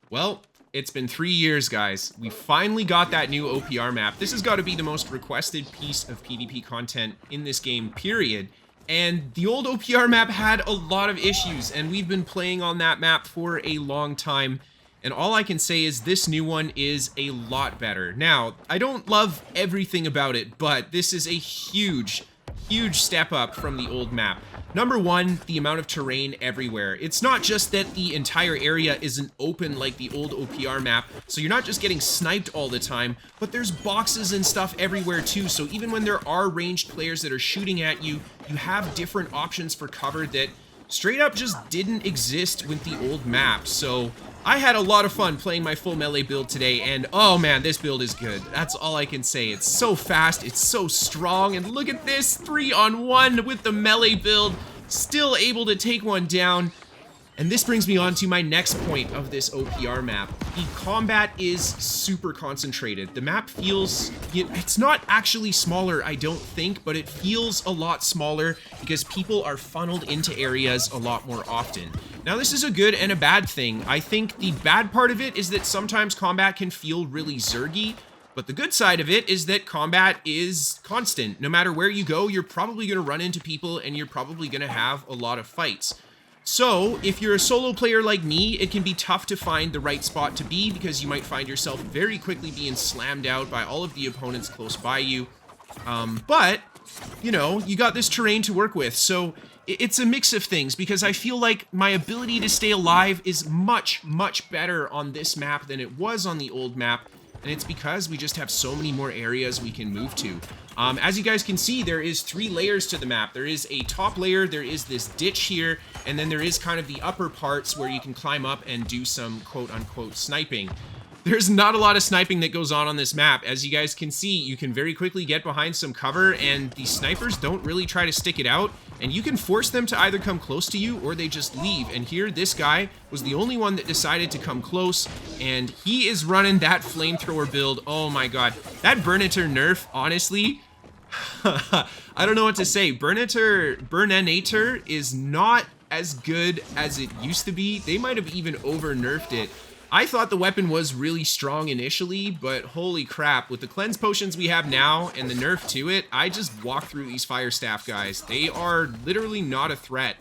Well, it's been 3 years, guys. We finally got that new OPR map. This has got to be the most requested piece of PvP content in this game, period. And the old OPR map had a lot of issues, and we've been playing on that map for a long time. And all I can say is this new one is a lot better. Now, I don't love everything about it, but this is a huge step up from the old map. Number one, the amount of terrain everywhere. It's not just that the entire area isn't open like the old OPR map, so you're not just getting sniped all the time, but there's boxes and stuff everywhere too, so even when there are ranged players that are shooting at you, you have different options for cover that straight up just didn't exist with the old map. So I had a lot of fun playing my full melee build today, and oh man, this build is good. That's all I can say. It's so fast, it's so strong, and look at this, 3-on-1 with the melee build, still able to take one down. And this brings me on to my next point of this OPR map. The combat is super concentrated. The map feels, it's not actually smaller, I don't think, but it feels a lot smaller because people are funneled into areas a lot more often. Now, this is a good and a bad thing. I think the bad part of it is that sometimes combat can feel really zergy, but the good side of it is that combat is constant. No matter where you go, you're probably going to run into people and you're probably going to have a lot of fights. So, if you're a solo player like me, it can be tough to find the right spot to be because you might find yourself very quickly being slammed out by all of the opponents close by you. But, you know, you got this terrain to work with, so it's a mix of things because I feel like my ability to stay alive is much better on this map than it was on the old map, and it's because we just have so many more areas we can move to. As you guys can see, there is 3 layers to the map. There is a top layer, there is this ditch here, and then there is kind of the upper parts where you can climb up and do some quote-unquote sniping. There's not a lot of sniping that goes on this map. As you guys can see, you can very quickly get behind some cover, and the snipers don't really try to stick it out, and you can force them to either come close to you or they just leave. And here, this guy was the only one that decided to come close, and he is running that flamethrower build. Oh my god. That Burnator nerf, honestly, I don't know what to say. Burninator is not as good as it used to be. They might have even over-nerfed it. I thought the weapon was really strong initially, but holy crap, with the cleanse potions we have now and the nerf to it, I just walk through these fire staff guys. They are literally not a threat,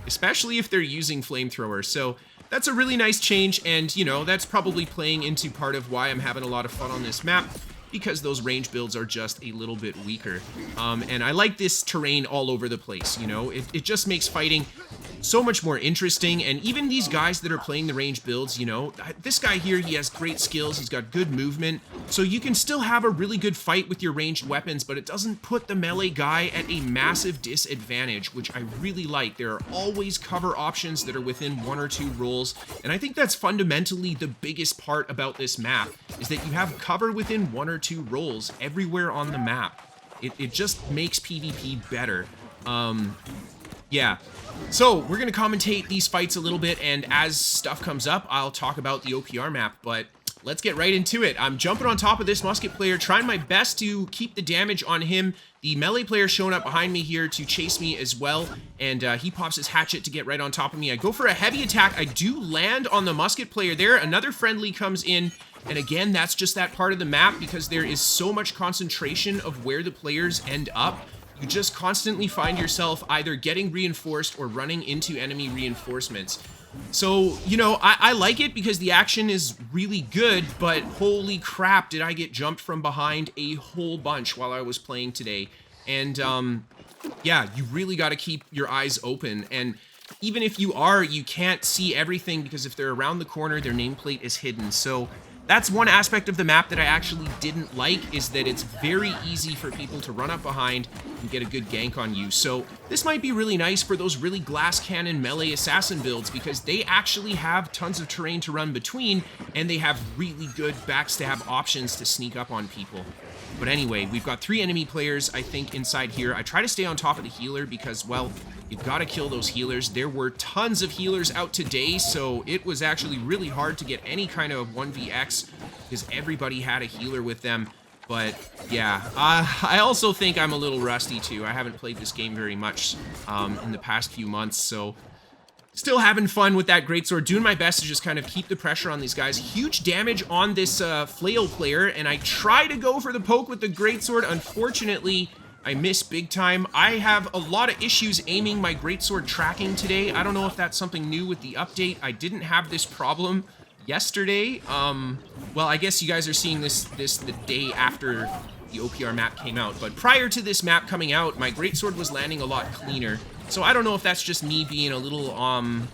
especially if they're using flamethrowers. So that's a really nice change, and you know, that's probably playing into part of why I'm having a lot of fun on this map, because those range builds are just a little bit weaker. And I like this terrain all over the place, you know? It just makes fighting so much more interesting, and even these guys that are playing the range builds, you know, this guy here, he has great skills, he's got good movement, so you can still have a really good fight with your ranged weapons, but it doesn't put the melee guy at a massive disadvantage, which I really like. There are always cover options that are within 1 or 2 rolls, and I think that's fundamentally the biggest part about this map, is that you have cover within 1 or 2 rolls everywhere on the map. It just makes PvP better. Yeah, so we're going to commentate these fights a little bit, and as stuff comes up, I'll talk about the OPR map, but let's get right into it. I'm jumping on top of this musket player, trying my best to keep the damage on him. The melee player showing up behind me here to chase me as well, and he pops his hatchet to get right on top of me. I go for a heavy attack. I do land on the musket player there. Another friendly comes in, and again, that's just that part of the map because there is so much concentration of where the players end up. You just constantly find yourself either getting reinforced or running into enemy reinforcements. So, you know, I like it because the action is really good, but holy crap, did I get jumped from behind a whole bunch while I was playing today. And, yeah, you really got to keep your eyes open. And even if you can't see everything because if they're around the corner, their nameplate is hidden. So that's one aspect of the map that I actually didn't like, is that it's very easy for people to run up behind and get a good gank on you. So this might be really nice for those really glass cannon melee assassin builds because they actually have tons of terrain to run between, and they have really good backstab options to sneak up on people. But anyway, we've got 3 enemy players, I think, inside here. I try to stay on top of the healer because, well, you've got to kill those healers. There were tons of healers out today, so it was actually really hard to get any kind of 1vx because everybody had a healer with them. But yeah, I also think I'm a little rusty too. I haven't played this game very much in the past few months, so Still having fun with that Greatsword, doing my best to just kind of keep the pressure on these guys. Huge damage on this flail player, and I try to go for the poke with the Greatsword. Unfortunately, I miss big time. I have a lot of issues aiming my Greatsword tracking today. I don't know if that's something new with the update. I didn't have this problem yesterday. Well, I guess you guys are seeing this the day after the OPR map came out, but prior to this map coming out, my Greatsword was landing a lot cleaner. So I don't know if that's just me being a little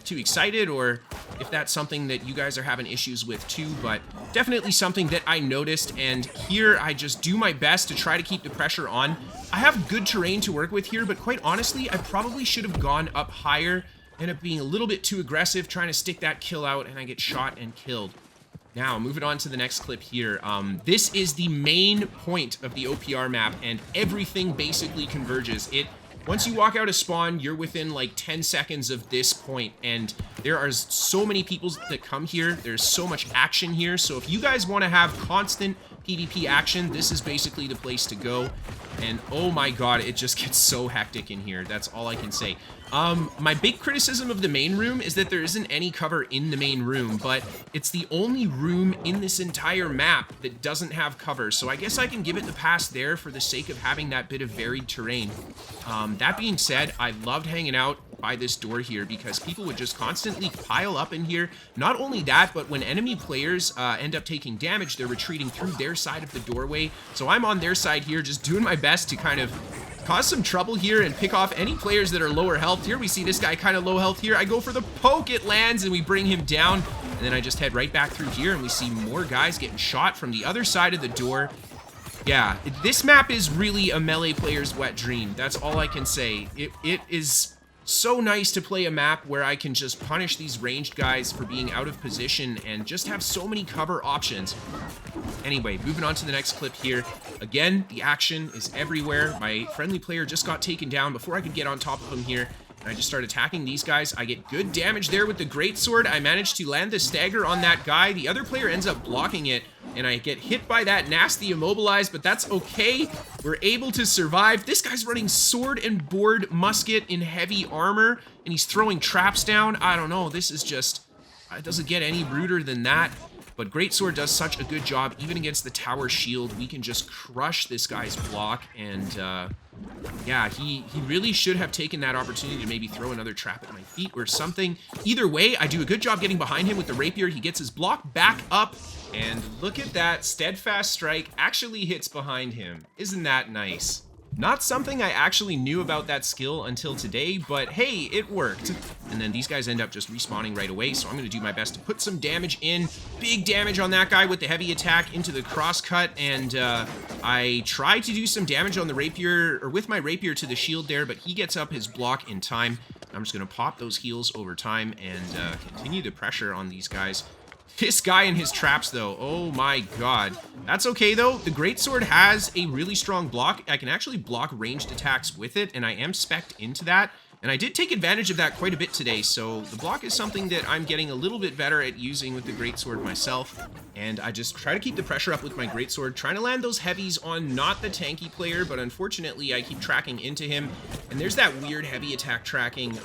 too excited, or if that's something that you guys are having issues with too, but definitely something that I noticed, and here I just do my best to try to keep the pressure on. I have good terrain to work with here, but quite honestly, I probably should have gone up higher. End up being a little bit too aggressive, trying to stick that kill out, and I get shot and killed. Now, moving on to the next clip here. This is the main point of the OPR map, and everything basically converges. Once you walk out of spawn, you're within like 10 seconds of this point, and there are so many people that come here. There's so much action here, so if you guys want to have constant PvP action, this is basically the place to go. And oh my god, it just gets so hectic in here. That's all I can say. My big criticism of the main room is that there isn't any cover in the main room, but it's the only room in this entire map that doesn't have cover, so I guess I can give it the pass there for the sake of having that bit of varied terrain. That being said, I loved hanging out by this door here because people would just constantly pile up in here. Not only that, but when enemy players end up taking damage, they're retreating through their side of the doorway. So I'm on their side here, just doing my best to kind of cause some trouble here and pick off any players that are lower health. Here we see this guy kind of low health here. I go for the poke, it lands, and we bring him down. And then I just head right back through here, and we see more guys getting shot from the other side of the door. Yeah, this map is really a melee player's wet dream. That's all I can say. It is so nice to play a map where I can just punish these ranged guys for being out of position and just have so many cover options. Anyway, moving on to the next clip here. Again, the action is everywhere. My friendly player just got taken down before I could get on top of him here. And I just start attacking these guys. I get good damage there with the Greatsword. I managed to land the stagger on that guy. The other player ends up blocking it, and I get hit by that nasty immobilized, but that's okay. We're able to survive. This guy's running sword and board musket in heavy armor, and he's throwing traps down. I don't know. This is just... it doesn't get any ruder than that. But Greatsword does such a good job, even against the tower shield. We can just crush this guy's block, and yeah, he really should have taken that opportunity to maybe throw another trap at my feet or something. Either way, I do a good job getting behind him with the Rapier. He gets his block back up, and look at that. Steadfast Strike actually hits behind him. Isn't that nice? Not something I actually knew about that skill until today, but hey, it worked. And then these guys end up just respawning right away, so I'm going to do my best to put some damage in. Big damage on that guy with the heavy attack into the crosscut, and I try to do some damage on the Rapier, or with my Rapier to the shield there, but he gets up his block in time. I'm just going to pop those heals over time and continue the pressure on these guys. This guy and his traps, though, oh my god. That's okay, though. The Greatsword has a really strong block. I can actually block ranged attacks with it, and I am spec'd into that. And I did take advantage of that quite a bit today, so the block is something that I'm getting a little bit better at using with the Greatsword myself. And I just try to keep the pressure up with my Greatsword, trying to land those heavies on not the tanky player, but unfortunately I keep tracking into him. And there's that weird heavy attack tracking.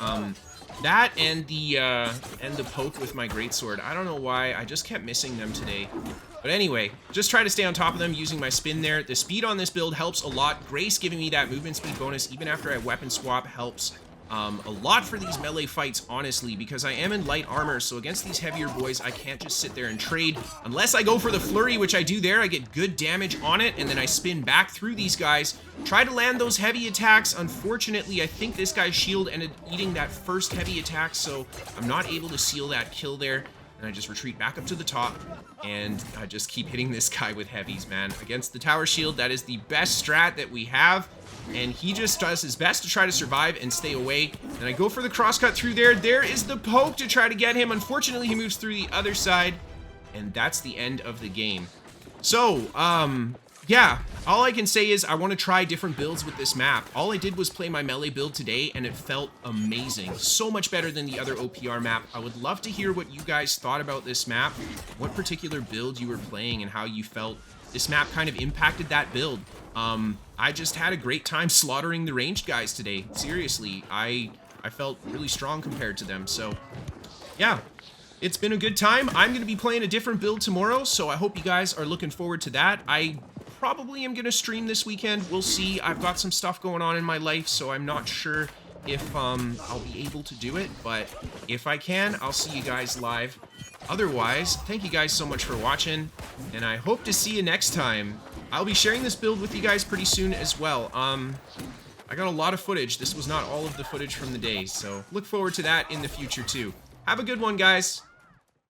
That and the poke with my Greatsword. I don't know why, I just kept missing them today. But anyway, just try to stay on top of them using my spin there. The speed on this build helps a lot. Grace giving me that movement speed bonus even after I weapon swap helps a lot for these melee fights, honestly, because I am in light armor, so against these heavier boys, I can't just sit there and trade. Unless I go for the flurry, which I do there, I get good damage on it, and then I spin back through these guys, try to land those heavy attacks. Unfortunately, I think this guy's shield ended eating that first heavy attack, so I'm not able to seal that kill there. And I just retreat back up to the top, and I just keep hitting this guy with heavies, man. Against the tower shield, that is the best strat that we have, and he just does his best to try to survive and stay away. And I go for the crosscut through there. There is the poke to try to get him. Unfortunately, he moves through the other side, and that's the end of the game. So, yeah, all I can say is I want to try different builds with this map. All I did was play my melee build today, and it felt amazing. So much better than the other OPR map. I would love to hear what you guys thought about this map, what particular build you were playing, and how you felt this map kind of impacted that build. I just had a great time slaughtering the ranged guys today. Seriously, I I felt really strong compared to them. So, yeah. It's been a good time. I'm going to be playing a different build tomorrow, so I hope you guys are looking forward to that. I probably am going to stream this weekend. We'll see. I've got some stuff going on in my life, so I'm not sure if I'll be able to do it, but if I can, I'll see you guys live. Otherwise, thank you guys so much for watching, and I hope to see you next time. I'll be sharing this build with you guys pretty soon as well. I got a lot of footage. This was not all of the footage from the day, so look forward to that in the future too. Have a good one, guys.